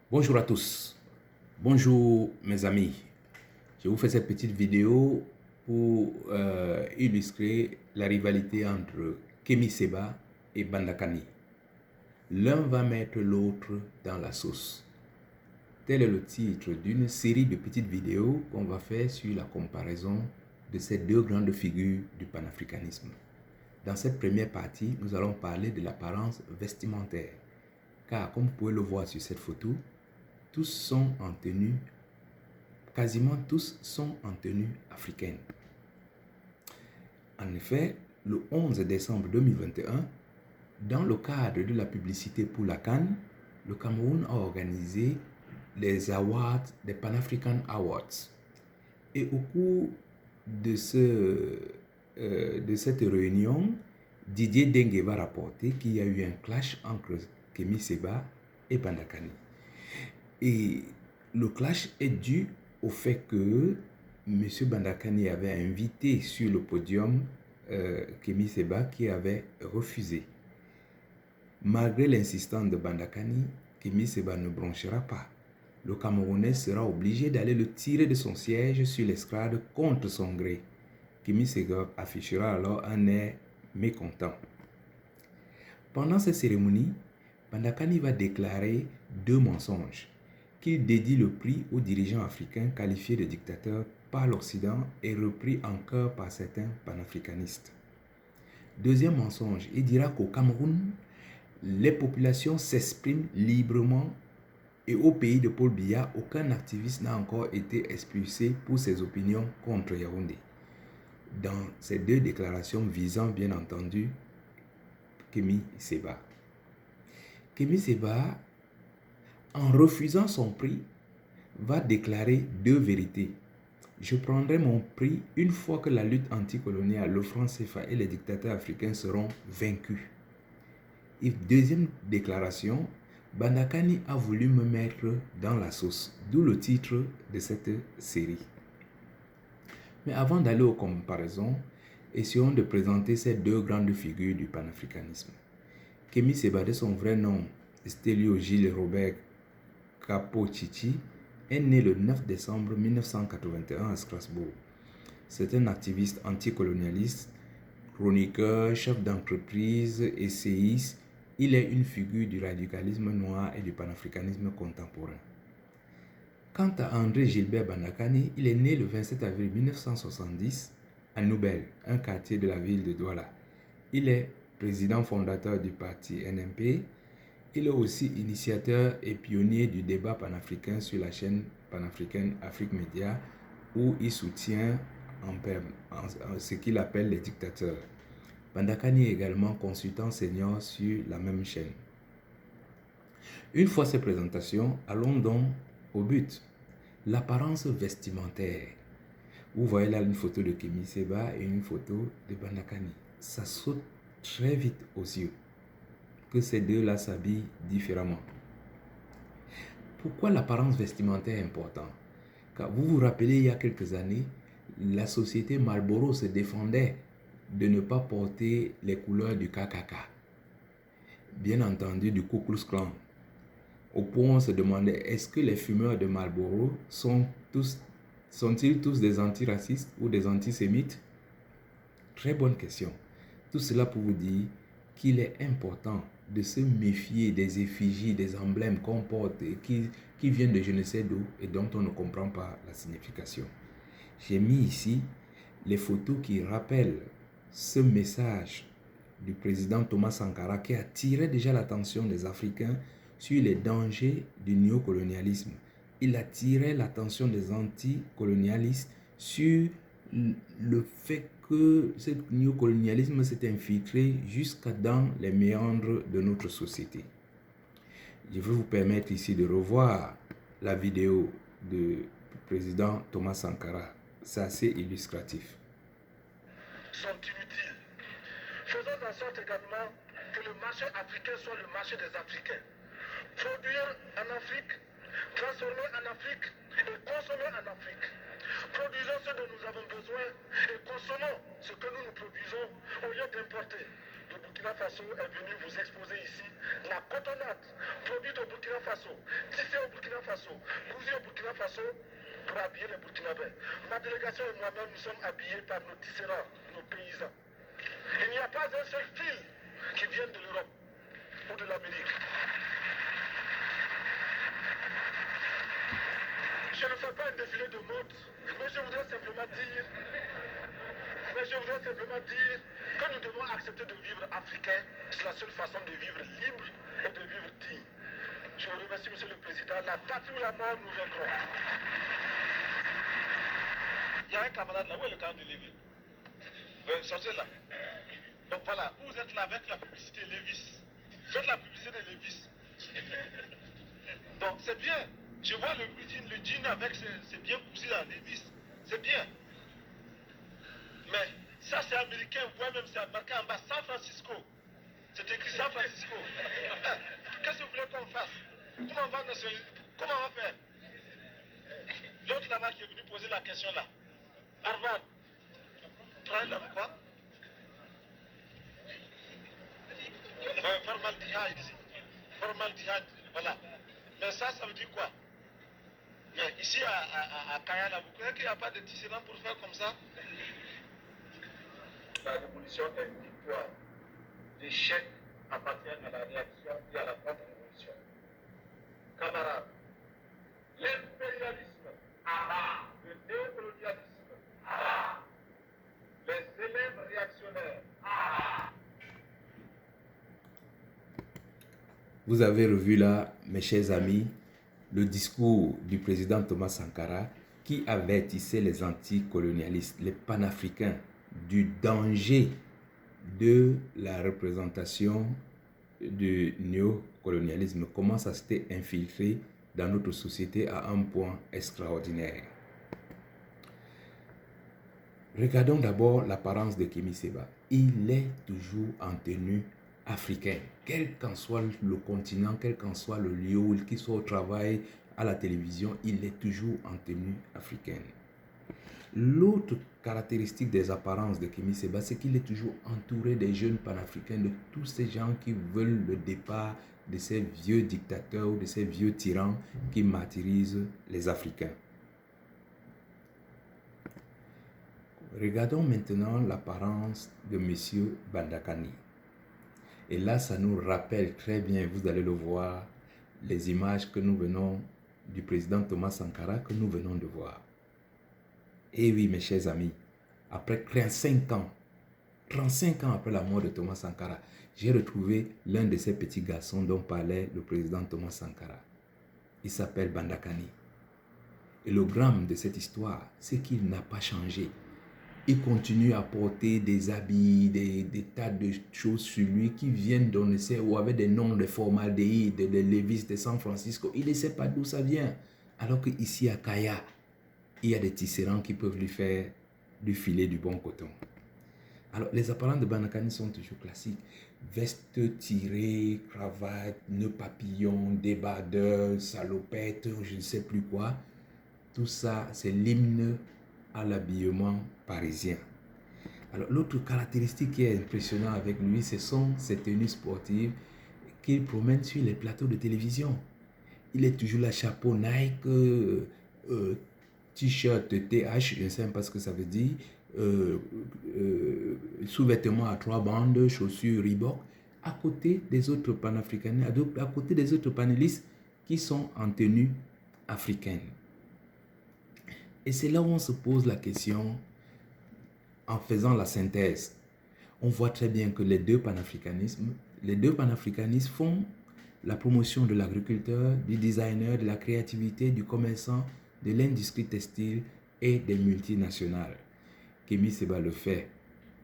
Bonjour à tous, bonjour mes amis. Je vous fais cette petite vidéo pour illustrer la rivalité entre Kémy Séba et Bandakani. L'un va mettre l'autre dans la sauce. Tel est le titre d'une série de petites vidéos qu'on va faire sur la comparaison de ces deux grandes figures du panafricanisme. Dans cette première partie, nous allons parler de l'apparence vestimentaire. Car comme vous pouvez le voir sur cette photo, tous sont en tenue, quasiment tous sont en tenue africaine. En effet, le 11 décembre 2021, dans le cadre de la publicité pour la CAN, le Cameroun a organisé les awards, des Pan African Awards. Et au cours de cette réunion, Didier Dengue va rapporter qu'il y a eu un clash entre Kémy Séba et Bandakani. Et le clash est dû au fait que M. Bandakani avait invité sur le podium Kémy Séba qui avait refusé. Malgré l'insistance de Bandakani, Kémy Séba ne bronchera pas. Le Camerounais sera obligé d'aller le tirer de son siège sur l'estrade contre son gré. Kémy Séba affichera alors un air mécontent. Pendant cette cérémonie, Bandakani va déclarer deux mensonges. Qu'il dédie le prix aux dirigeants africains qualifiés de dictateurs par l'Occident et repris en cœur par certains panafricanistes. Deuxième mensonge, il dira qu'au Cameroun, les populations s'expriment librement et au pays de Paul Biya, aucun activiste n'a encore été expulsé pour ses opinions contre Yaoundé. Dans ces deux déclarations visant bien entendu Kémy Séba. Kémy Séba, en refusant son prix, va déclarer deux vérités. Je prendrai mon prix une fois que la lutte anticoloniale, le franc CFA et les dictateurs africains seront vaincus. Et deuxième déclaration, Bandakani a voulu me mettre dans la sauce, d'où le titre de cette série. Mais avant d'aller aux comparaisons, essayons de présenter ces deux grandes figures du panafricanisme. Kémy Séba, de son vrai nom, Stélio Gilles Robert Kapo-Chichi, est né le 9 décembre 1981 à Strasbourg. C'est un activiste anticolonialiste, chroniqueur, chef d'entreprise, essayiste. Il est une figure du radicalisme noir et du panafricanisme contemporain. Quant à André Gilbert Bandakani, il est né le 27 avril 1970 à Noubel, un quartier de la ville de Douala. Il est président fondateur du parti NMP. Il est aussi initiateur et pionnier du débat panafricain sur la chaîne panafricaine Afrique Média, où il soutient ce qu'il appelle les dictateurs. Bandakani est également consultant senior sur la même chaîne. Une fois ces présentations, allons donc au but. L'apparence vestimentaire. Vous voyez là une photo de Kémy Séba et une photo de Bandakani. Ça saute très vite aux yeux que ces deux-là s'habillent différemment. Pourquoi l'apparence vestimentaire est importante? Car vous vous rappelez, il y a quelques années, la société Marlboro se défendait de ne pas porter les couleurs du KKK. Bien entendu, du Ku Klux Klan. Au point où on se demandait, est-ce que les fumeurs de Marlboro sont-ils tous des antiracistes ou des antisémites? Très bonne question. Tout cela pour vous dire qu'il est important de se méfier des effigies, des emblèmes qu'on porte et qui viennent de je ne sais d'où et dont on ne comprend pas la signification. J'ai mis ici les photos qui rappellent ce message du président Thomas Sankara qui attirait déjà l'attention des Africains sur les dangers du néocolonialisme. Il attirait l'attention des anticolonialistes sur le fait que ce néocolonialisme s'est infiltré jusqu'à dans les méandres de notre société. Je vais vous permettre ici de revoir la vidéo du président Thomas Sankara. C'est assez illustratif. Sont inutiles. Faisons en sorte également que le marché africain soit le marché des Africains. Produire en Afrique, transformer en Afrique et consommer en Afrique. Produisons ce dont nous avons besoin et consommons ce que nous produisons au lieu d'importer. Le Burkina Faso est venu vous exposer ici la cotonne patates produites au Burkina Faso, tissées au Burkina Faso, cousues au Burkina Faso pour habiller les Burkinabés. Ma délégation et moi-même, nous sommes habillés par nos tisserands, nos paysans. Il n'y a pas un seul fil qui vienne de l'Europe ou de l'Amérique. Je ne fais pas un défilé de mode, mais je voudrais simplement dire que nous devons accepter de vivre africain. C'est la seule façon de vivre libre et de vivre digne. Je vous remercie, Monsieur le Président. La patrie ou la mort, nous vaincrons. Il y a un camarade là. Où est le camarade de Lévis? Sortez là. Donc voilà, vous êtes là avec la publicité Lévis. Faites la publicité de Lévis. Donc c'est bien. Je vois le jean avec ses bien cousus là, Lévis. C'est bien. Mais ça c'est américain, vous voyez même c'est marqué en bas San Francisco. C'est écrit San Francisco. Qu'est-ce que vous voulez qu'on fasse? Comment on va faire? L'autre là-bas qui est venu poser la question là. Harvard. Travaille dans quoi? Formaldehyd, voilà. Mais ça veut dire quoi? Mais ici à Kayana, vous croyez qu'il n'y a pas de tisserand pour faire comme ça? La révolution est une victoire. L'échec appartient à la réaction et à la contre-révolution. Camarades, l'impérialisme, le néocolonialisme, les élèves réactionnaires. Vous avez revu là, mes chers amis, le discours du président Thomas Sankara qui avertissait les anticolonialistes, les panafricains, du danger de la représentation du néocolonialisme, comment ça s'était infiltré dans notre société à un point extraordinaire. Regardons d'abord l'apparence de Kémy Séba. Il est toujours en tenue africaine, quel qu'en soit le continent, quel qu'en soit le lieu, qu'il soit au travail, à la télévision, il est toujours en tenue africaine. L'autre caractéristique des apparences de Kémy Séba, c'est qu'il est toujours entouré des jeunes panafricains, de tous ces gens qui veulent le départ de ces vieux dictateurs, de ces vieux tyrans qui martyrisent les Africains. Regardons maintenant l'apparence de M. Bandakani. Et là, ça nous rappelle très bien, vous allez le voir, les images que nous venons du président Thomas Sankara que nous venons de voir. Et oui, mes chers amis, après 35 ans après la mort de Thomas Sankara, j'ai retrouvé l'un de ces petits garçons dont parlait le président Thomas Sankara. Il s'appelle Bandakani. Et le drame de cette histoire, c'est qu'il n'a pas changé. Il continue à porter des habits, des tas de choses sur lui qui viennent d'on ne sait où, avec des noms de formaldéhyde, de Lévis, de San Francisco. Il ne sait pas d'où ça vient. Alors qu'ici à Kaya, il y a des tisserands qui peuvent lui filer du bon coton. Alors, les apparences de Bandakani sont toujours classiques. Veste tirée, cravate, nœud papillon, débardeur, salopette, je ne sais plus quoi. Tout ça, c'est l'hymne à l'habillement parisien. Alors, l'autre caractéristique qui est impressionnante avec lui, ce sont ses tenues sportives qu'il promène sur les plateaux de télévision. Il est toujours là, chapeau Nike, t-shirt TH, je ne sais pas ce que ça veut dire, sous-vêtements à 3 bandes, chaussures Reebok, à côté des autres panafricains, à côté des autres panélistes qui sont en tenue africaine. Et c'est là où on se pose la question, en faisant la synthèse. On voit très bien que les deux panafricanistes font la promotion de l'agriculteur, du designer, de la créativité, du commerçant, de l'industrie textile et des multinationales. Kémy Séba le fait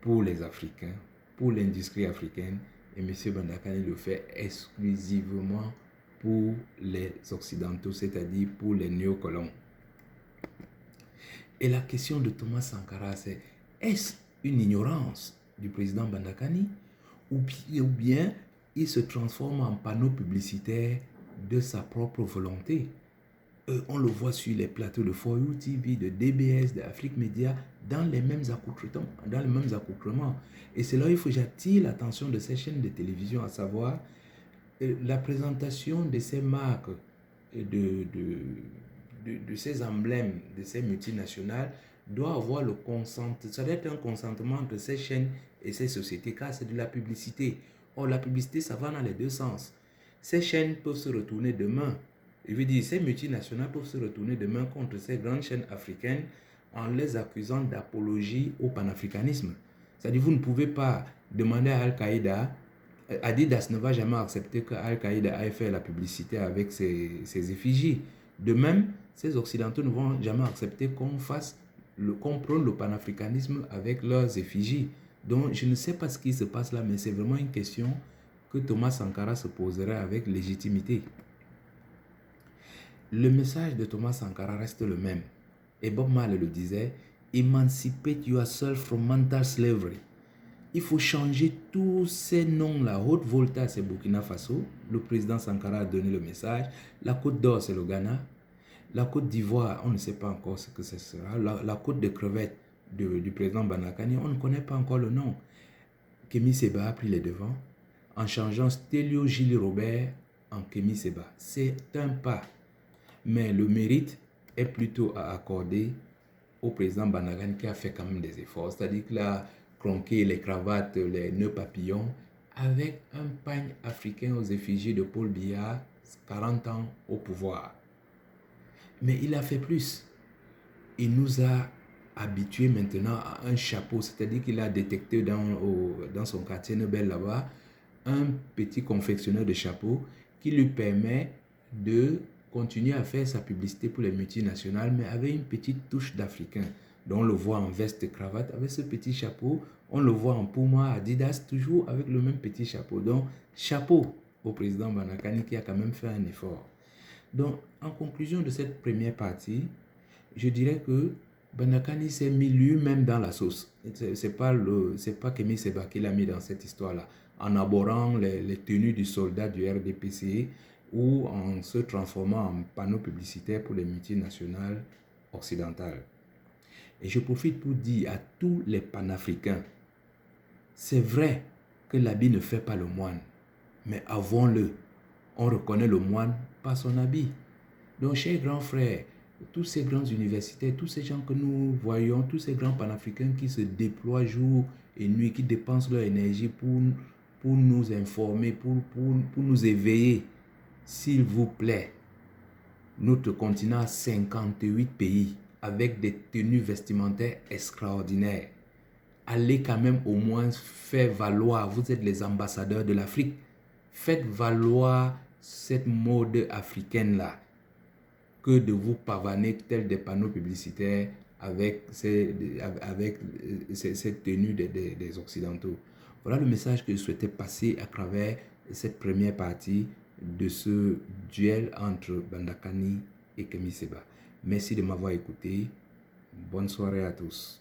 pour les Africains, pour l'industrie africaine, et M. Bandakani le fait exclusivement pour les Occidentaux, c'est-à-dire pour les néocolons. Et la question de Thomas Sankara, c'est est-ce une ignorance du président Bandakani ou bien il se transforme en panneau publicitaire de sa propre volonté? On le voit sur les plateaux de For You TV, de DBS, d'Afrique Média, dans les mêmes accoutrements. Et c'est là où il faut que j'attire l'attention de ces chaînes de télévision, à savoir la présentation de ces marques, de ces emblèmes, de ces multinationales, doit avoir le consentement. Ça doit être un consentement entre ces chaînes et ces sociétés, car c'est de la publicité. Or, la publicité, ça va dans les deux sens. Ces chaînes peuvent se retourner demain. Je veux dire, ces multinationales peuvent se retourner demain contre ces grandes chaînes africaines en les accusant d'apologie au panafricanisme. C'est-à-dire, vous ne pouvez pas demander à Al-Qaïda. Adidas ne va jamais accepter que Al-Qaïda aille faire la publicité avec ses effigies. De même, ces Occidentaux ne vont jamais accepter qu'on prône le panafricanisme avec leurs effigies. Donc, je ne sais pas ce qui se passe là, mais c'est vraiment une question que Thomas Sankara se poserait avec légitimité. Le message de Thomas Sankara reste le même. Et Bob Marley le disait, « Emancipate yourself from mental slavery ». Il faut changer tous ces noms-là. Haute-Volta, c'est Burkina Faso. Le président Sankara a donné le message. La Côte d'Or, c'est le Ghana. La Côte d'Ivoire, on ne sait pas encore ce que ce sera. La Côte de crevettes du président Banakani, on ne connaît pas encore le nom. Kémy Séba a pris les devants en changeant Stélio Gilles Robert en Kémy Séba. C'est un pas. Mais le mérite est plutôt à accorder au président Banakani qui a fait quand même des efforts. C'est-à-dire qu'il a tronqué les cravates, les nœuds papillons avec un pagne africain aux effigies de Paul Biya, 40 ans au pouvoir. Mais il a fait plus. Il nous a habitués maintenant à un chapeau, c'est-à-dire qu'il a détecté dans son quartier Nobel là-bas un petit confectionneur de chapeaux qui lui permet de continuer à faire sa publicité pour les multinationales, mais avec une petite touche d'africain. Donc on le voit en veste et cravate avec ce petit chapeau, on le voit en Puma, Adidas, toujours avec le même petit chapeau. Donc chapeau au président Banakani qui a quand même fait un effort. Donc en conclusion de cette première partie, je dirais que Banakani s'est mis lui-même dans la sauce. C'est pas Kémy Séba qui l'a mis dans cette histoire-là, en abhorrant les tenues du soldat du RDPC ou en se transformant en panneau publicitaire pour les multinationales occidentales. Et je profite pour dire à tous les panafricains, c'est vrai que l'habit ne fait pas le moine, mais avouons-le, on reconnaît le moine par son habit. Donc, chers grands frères, tous ces grands universitaires, tous ces gens que nous voyons, tous ces grands panafricains qui se déploient jour et nuit, qui dépensent leur énergie pour nous informer, pour nous éveiller, s'il vous plaît, notre continent a 58 pays avec des tenues vestimentaires extraordinaires. Allez quand même au moins faire valoir, vous êtes les ambassadeurs de l'Afrique, faites valoir cette mode africaine-là, que de vous pavaner tels des panneaux publicitaires avec cette tenue des Occidentaux. Voilà le message que je souhaitais passer à travers cette première partie de ce duel entre Bandakani et Kémy Séba. Merci de m'avoir écouté. Bonne soirée à tous.